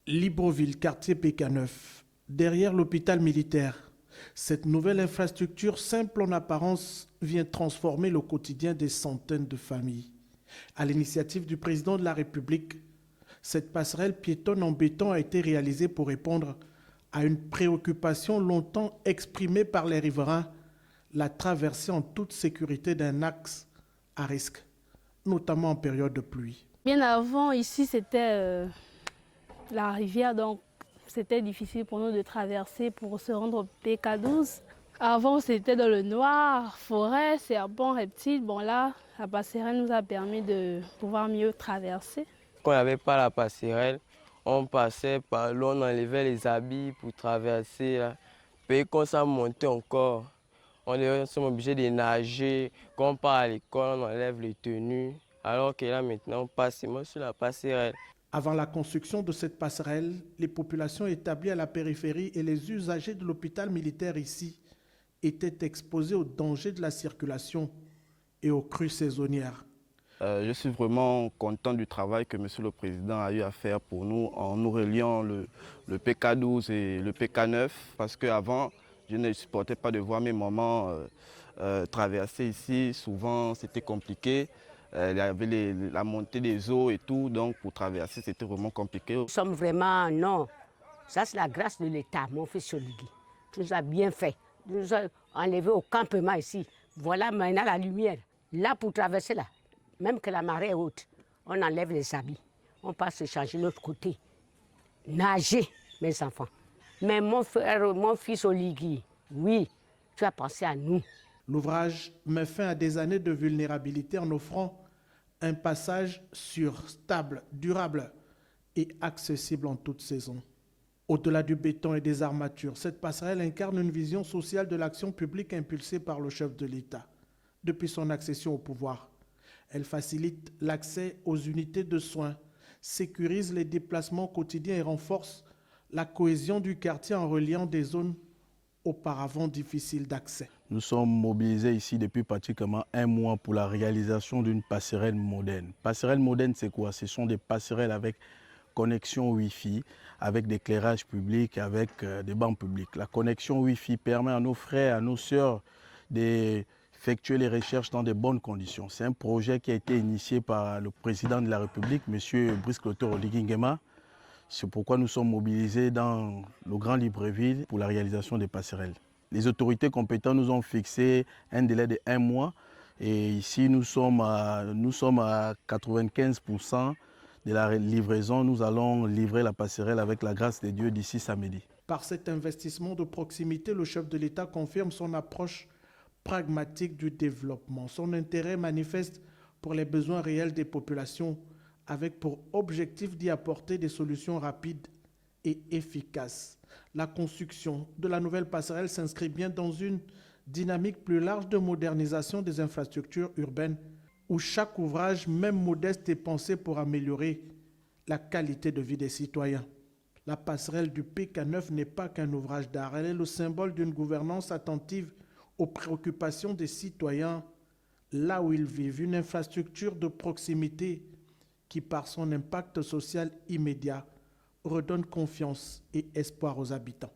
Libreville, quartier PK9, derrière l'hôpital militaire. Cette nouvelle infrastructure, simple en apparence, vient transformer le quotidien des centaines de familles. À l'initiative du président de la République, cette passerelle piétonne en béton a été réalisée pour répondre à une préoccupation longtemps exprimée par les riverains, la traversée en toute sécurité d'un axe à risque, notamment en période de pluie. Bien avant, ici, c'était la rivière, donc c'était difficile pour nous de traverser pour se rendre au PK12. Avant, c'était dans le noir, forêt, serpents, reptiles. Bon là, la passerelle nous a permis de pouvoir mieux traverser. Quand il n'y avait pas la passerelle, on passait par l'eau, on enlevait les habits pour traverser. Là. Puis quand ça montait encore, on est obligé de nager. Quand on part à l'école, on enlève les tenues. Alors que là maintenant, on passe seulement sur la passerelle. Avant la construction de cette passerelle, les populations établies à la périphérie et les usagers de l'hôpital militaire ici étaient exposés aux dangers de la circulation et aux crues saisonnières. Je suis vraiment content du travail que M. le Président a eu à faire pour nous en nous reliant le PK12 et le PK9 parce qu'avant, je ne supportais pas de voir mes mamans traverser ici. Souvent, c'était compliqué. Il y avait la montée des eaux et tout, donc pour traverser, c'était vraiment compliqué. Nous sommes vraiment, non, ça c'est la grâce de l'État, mon fils Oligui. Tu nous as bien fait. Tu nous as enlevé au campement ici. Voilà maintenant la lumière. Là, pour traverser là, même que la marée est haute, on enlève les habits. On passe se changer de l'autre côté. Nager, mes enfants. Mais mon frère, mon fils Oligui, oui, tu as pensé à nous. L'ouvrage met fin à des années de vulnérabilité en offrant un passage sûr, stable, durable et accessible en toute saison. Au-delà du béton et des armatures, cette passerelle incarne une vision sociale de l'action publique impulsée par le chef de l'État. Depuis son accession au pouvoir, elle facilite l'accès aux unités de soins, sécurise les déplacements quotidiens et renforce la cohésion du quartier en reliant des zones auparavant difficiles d'accès. Nous sommes mobilisés ici depuis pratiquement un mois pour la réalisation d'une passerelle moderne. Passerelle moderne, c'est quoi? Ce sont des passerelles avec connexion Wi-Fi, avec des éclairages publics, avec des bancs publics. La connexion Wi-Fi permet à nos frères, à nos sœurs d'effectuer les recherches dans de bonnes conditions. C'est un projet qui a été initié par le président de la République, M. Brice Clotaire Oligui Nguema. C'est pourquoi nous sommes mobilisés dans le Grand Libreville pour la réalisation des passerelles. Les autorités compétentes nous ont fixé un délai de 1 mois et ici nous sommes à 95% de la livraison. Nous allons livrer la passerelle avec la grâce de Dieu d'ici samedi. Par cet investissement de proximité, le chef de l'État confirme son approche pragmatique du développement, son intérêt manifeste pour les besoins réels des populations, avec pour objectif d'y apporter des solutions rapides et efficaces. La construction de la nouvelle passerelle s'inscrit bien dans une dynamique plus large de modernisation des infrastructures urbaines, où chaque ouvrage, même modeste, est pensé pour améliorer la qualité de vie des citoyens. La passerelle du PK9 n'est pas qu'un ouvrage d'art, elle est le symbole d'une gouvernance attentive aux préoccupations des citoyens là où ils vivent, une infrastructure de proximité qui, par son impact social immédiat, redonne confiance et espoir aux habitants.